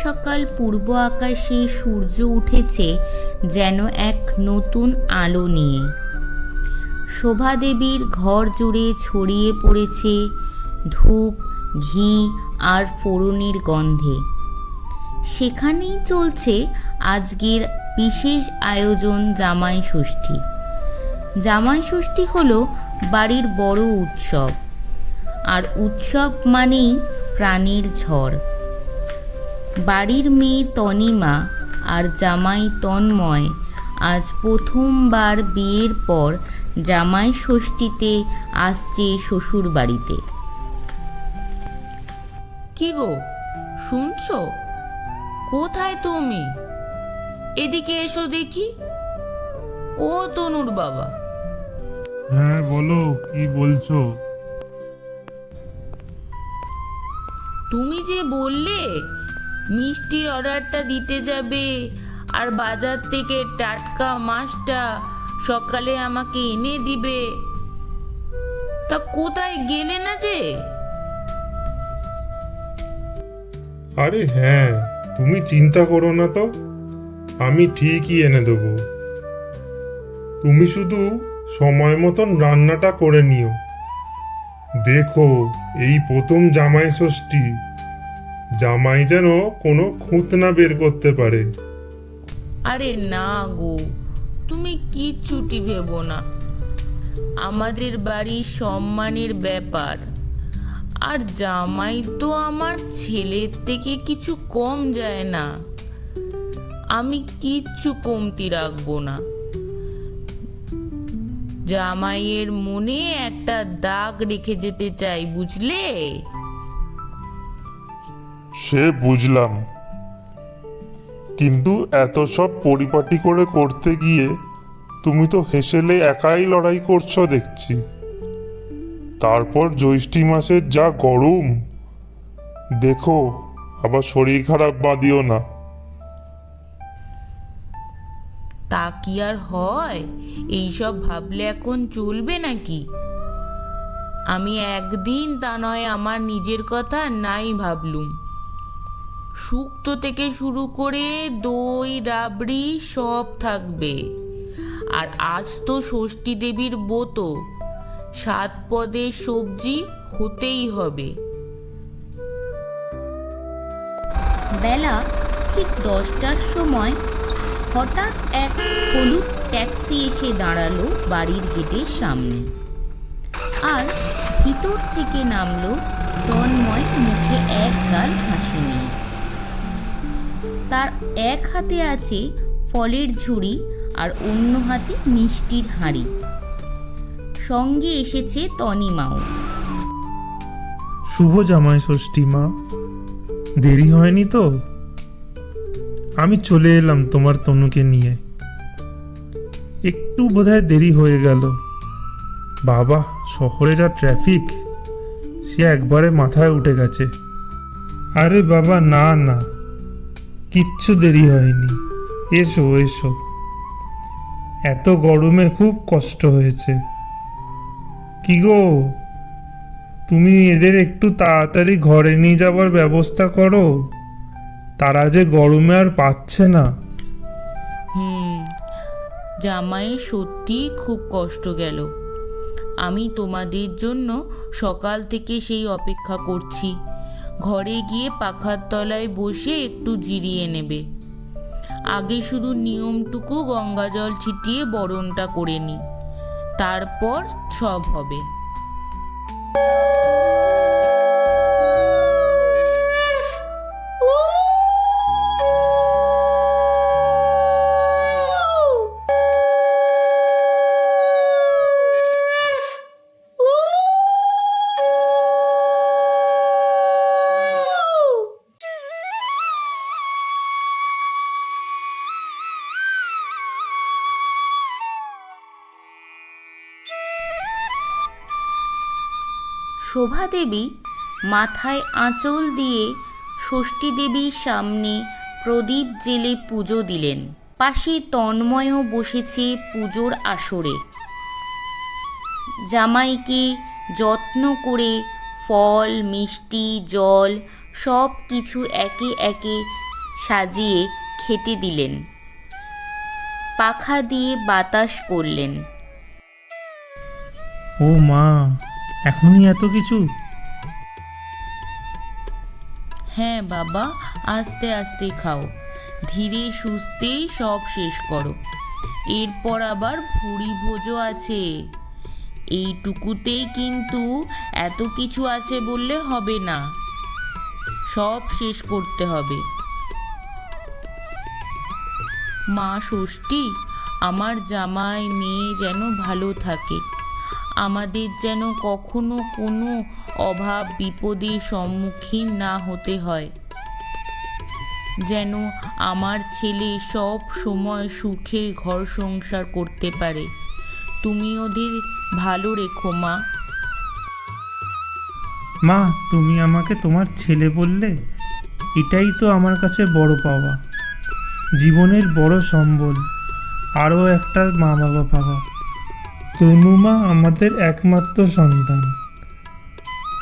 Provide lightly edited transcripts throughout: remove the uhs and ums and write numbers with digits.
সকাল পূর্ব আকাশে সূর্য উঠেছে যেন এক নতুন আলো নিয়ে। শোভাদেবীর ঘর জুড়ে ছড়িয়ে পড়েছে ধূপ, ঘি আর ফোড়নের গন্ধে। সেখানেই চলছে আজকের বিশেষ আয়োজন জামাই ষষ্ঠী। জামাই ষষ্ঠী হলো বাড়ির বড় উৎসব, আর উৎসব মানেই প্রাণের ঝড়। বাড়ির মেয়ে তনিমা আর জামাই তন্ময় আজ প্রথমবার বিয়ের পর জামাই ষষ্ঠীতে আসছে শ্বশুর বাড়িতে। কি গো, শুনছো? কোথায় তুমি? এদিকে এসো দেখি। ও তনুর বাবা। হ্যাঁ বলো, কি বলছো? তুমি যে বললে মিষ্টির অর্ডারটা দিতে যাবে আর বাজার থেকে টাটকা মাছটা সকালে আমাকে এনে দিবে, তা কোথায় গেলে না যে? আরে হ্যাঁ, তুমি চিন্তা করো না তো, আমি ঠিকই এনে দেবো। তুমি শুধু সময় মতন রান্নাটা করে নিও। দেখো, এই প্রথম জামাই ষষ্ঠী, জামাই যেন কোনো খুঁত না বের করতে পারে। আরে না গো, তুমি কিচ্ছুটি ভেবো না। আমাদের বাড়ির সম্মানের ব্যাপার, আর জামাই তো আমার ছেলের থেকে কিছু কম যায় না। আমি কিচ্ছু কমতি রাখবো না। জামাইয়ের মনে একটা দাগ রেখে যেতে চাই, বুঝলে? সে বুঝলাম, কিন্তু এত সব পরিপাটি করে করতে গিয়ে তুমি তো হেসেলে একাই লড়াই করছো দেখছি। তারপর জ্যৈষ্ঠী মাসের যা গরম, দেখো আবার শরীর খারাপ বাঁধিও না। তা কি আর হয়? এইসব ভাবলে এখন চলবে নাকি? আমি একদিন তা নয় আমার নিজের কথা নাই ভাবলুম। শুক্তো থেকে শুরু করে দই রাবড়ি সব থাকবে। আর আজ তো ষষ্ঠী দেবীর ব্রত, 7 পদের সবজি হতেই হবে। বেলা ঠিক 10টার সময় হঠাৎ এক হলুদ ট্যাক্সি এসে দাঁড়ালো বাড়ির গেটের সামনে, আর ভিতর থেকে নামলো তন্ময়, মুখে এক গাল হাসি নিয়ে। তার এক হাতে আছে ফলের ঝুড়ি আর অন্য হাতে মিষ্টির হাঁড়ি। সঙ্গে এসেছে তনিমাও। শুভ জামাই ষষ্ঠী মা, দেরি হয়নি তো? আমি চলে এলাম তোমার তনুকে নিয়ে। একটু বোধহয় দেরি হয়ে গেল। বাবা, শহরে যা ট্রাফিক, সে একবারে মাথায় উঠে গেছে। আরে বাবা, না না, কিচ্ছু দেরি হয়নি। এসো এসো, এত গরমে খুব কষ্ট হয়েছে। কি গো, তুমি এদের একটু তাড়াতাড়ি ঘরে নিয়ে যাবার ব্যবস্থা করো, তারা যে গরমে আর পাচ্ছে না। জামাইয়ের সত্যি খুব কষ্ট গেল। আমি তোমাদের জন্য সকাল থেকে সেই অপেক্ষা করছি। ঘরে গিয়ে পাখার তলায় বসে একটু জিরিয়ে নেবে। আগে শুধু নিয়মটুকু গঙ্গা জল ছিটিয়ে বরণটা করে নিই, তারপর সব হবে। শোভাদেবী মাথায় আঁচল দিয়ে ষষ্ঠী দেবীর সামনে প্রদীপ জেলে পুজো দিলেন। পাশে তন্ময়ও বসেছে পুজোর আসরে। জামাইকে যত্ন করে ফল, মিষ্টি, জল সব কিছু একে একে সাজিয়ে খেতে দিলেন। পাখা দিয়ে বাতাস করলেন। ও মা, এখনই এত কিছু? হ্যাঁ বাবা, আস্তে আস্তে খাও, ধীরে সুস্থে সব শেষ করো। এরপর আবার ভুড়ি ভোজও আছে। এইটুকুতেই কিন্তু এত কিছু আছে বললে হবে না, সব শেষ করতে হবে। মা ষষ্ঠী, আমার জামাই মেয়ে যেন ভালো থাকে, আমাদের যেন কখনো কোনো অভাব বিপদের সম্মুখীন না হতে হয়, যেন আমার ছেলে সব সময় সুখে ঘর সংসার করতে পারে। তুমি ওদের ভালো রেখো মা। মা, তুমি আমাকে তোমার ছেলে বললে, এটাই তো আমার কাছে বড় পাওয়া, জীবনের বড় সম্বল, আরও একটা মা বাবা পাওয়া। তনু মা আমাদের একমাত্র সন্তান,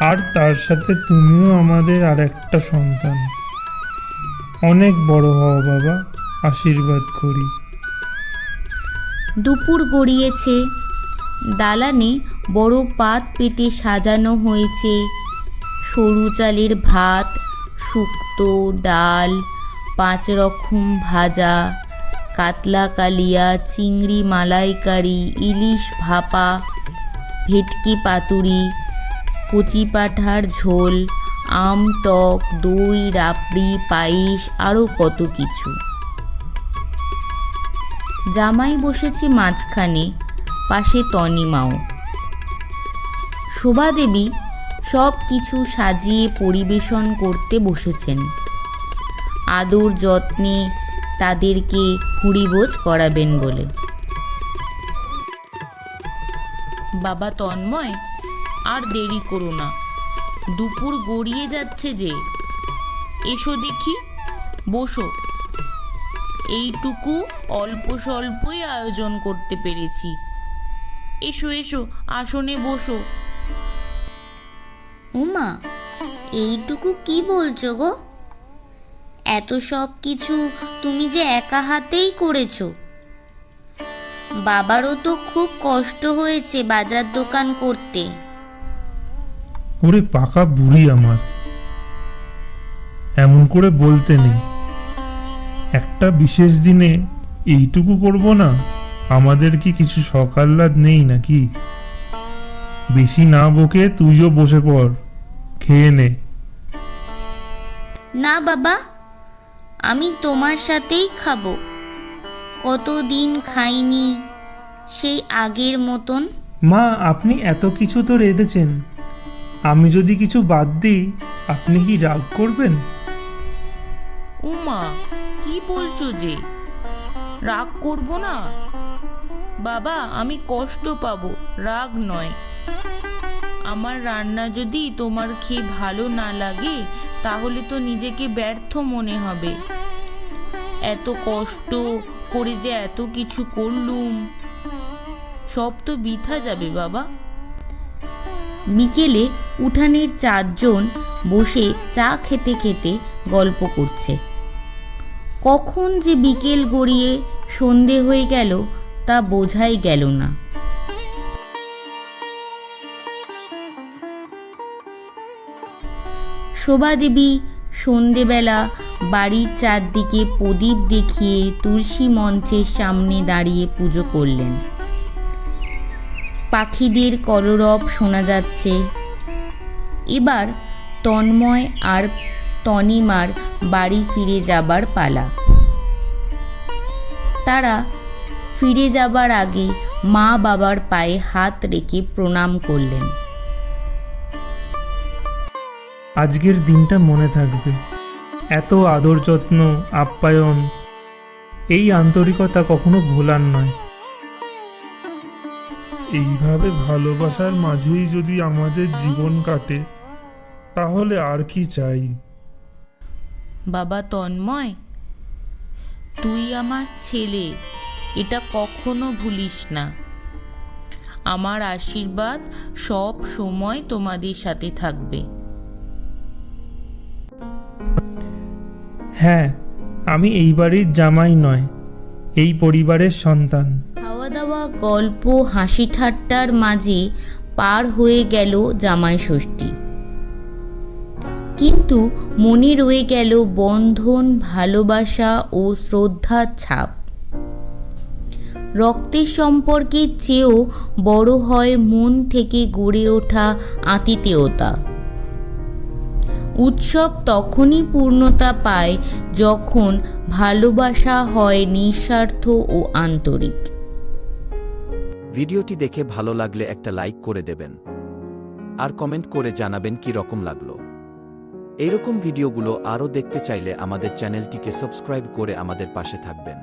আর তার সাথে তুমিও আমাদের আর একটা সন্তান। অনেক বড় হও বাবা, আশীর্বাদ করি। দুপুর গড়িয়েছে। দালানে বড় পাত পেতে সাজানো হয়েছে সরু চালের ভাত, শুক্তো, ডাল, 5 রকম ভাজা, কাতলা কালিয়া, চিংড়ি মালাইকারি, ইলিশ ভাপা, ভেটকি পাতুরি, কচি পাঁঠার ঝোল, আম টক, দই, রাবড়ি, পায়েস, আরও কত কিছু। জামাই বসেছে মাঝখানে, পাশে তনিমাও। শোভাদেবী সব কিছু সাজিয়ে পরিবেশন করতে বসেছেন। আদর যত্নে তাদেরকে ভুড়িভোজ করাবেন বলে। বাবা তন্ময়, আর দেরি করো না, দুপুর গড়িয়ে যাচ্ছে যে। এসো দেখি, বসো। এইটুকু অল্প স্বল্পই আয়োজন করতে পেরেছি। এসো এসো, আসনে বসো। উমা, এইটুকু কি বলছো গো? এত সব কিছু তুমি যে একা হাতেই করেছো। বাবারও তো খুব কষ্ট হয়েছে বাজার দোকান করতে। ওরে পাকা বুড়ি আমার, এমন করে বলতে নেই। একটা বিশেষ দিনে এইটুকু করব না? আমাদের কি কিছু সকাল্লাদ নেই নাকি? বেশি না বকে তুইও বসে পড়, খেয়ে নে। না বাবা, আমি তোমার সাথেই খাবো। কতদিন খাইনি সেই আগের মতন। মা, আপনি এত কিছু তো রেঁধেছেন, আমি যদি কিছু বাদ দিই আপনি কি রাগ করবেন? উমা, কি বলছো যে? রাগ করব না বাবা, আমি কষ্ট পাবো, রাগ নয়। আমার রান্না যদি তোমার খেয়ে ভালো না লাগে তাহলে তো নিজেকে ব্যর্থ মনে হবে। এত কষ্ট করে যে এত কিছু করলুম, সব তো বৃথা যাবে বাবা। বিকেলে উঠানের 4 জন বসে চা খেতে খেতে গল্প করছে। কখন যে বিকেল গড়িয়ে সন্ধে হয়ে গেল তা বোঝাই গেল না। শোভাদেবী সন্ধেবেলা বাড়ির চারদিকে প্রদীপ দেখিয়ে তুলসী মঞ্চের সামনে দাঁড়িয়ে পুজো করলেন। পাখিদের কলরব শোনা যাচ্ছে। এবার তন্ময় আর তনিমার বাড়ি ফিরে যাবার পালা। তারা ফিরে যাবার আগে মা বাবার পায়ে হাত রেখে প্রণাম করলেন। আজকের দিনটা মনে থাকবে। এত আদর যত্ন, আপ্যায়ন, এই আন্তরিকতা কখনো ভোলার নয়। এইভাবে ভালোবাসার মাঝেই যদি আমাদের জীবন কাটে তাহলে আর কি চাই? বাবা তন্ময়, তুই আমার ছেলে, এটা কখনো ভুলিস না। আমার আশীর্বাদ সব সময় তোমাদের সাথে থাকবে। হ্যাঁ, আমি এই বাড়ির জামাই নয়, এই পরিবারের সন্তান। খাওয়া দাওয়া, গল্প, হাসি ঠাট্টার মাঝে পার হয়ে গেল জামাই ষষ্ঠী। কিন্তু মনে রয়ে গেল বন্ধন, ভালোবাসা ও শ্রদ্ধার ছাপ। রক্তের সম্পর্কের চেয়েও বড় হয় মন থেকে গড়ে ওঠা আতিথেয়তা। উৎসব তখনই পূর্ণতা পায় যখন ভালোবাসা হয় নিঃস্বার্থ ও আন্তরিক। ভিডিওটি দেখে ভালো লাগলে একটা লাইক করে দেবেন আর কমেন্ট করে জানাবেন কি রকম লাগলো। এইরকম ভিডিওগুলো আরও দেখতে চাইলে আমাদের চ্যানেলটিকে সাবস্ক্রাইব করে আমাদের পাশে থাকবেন।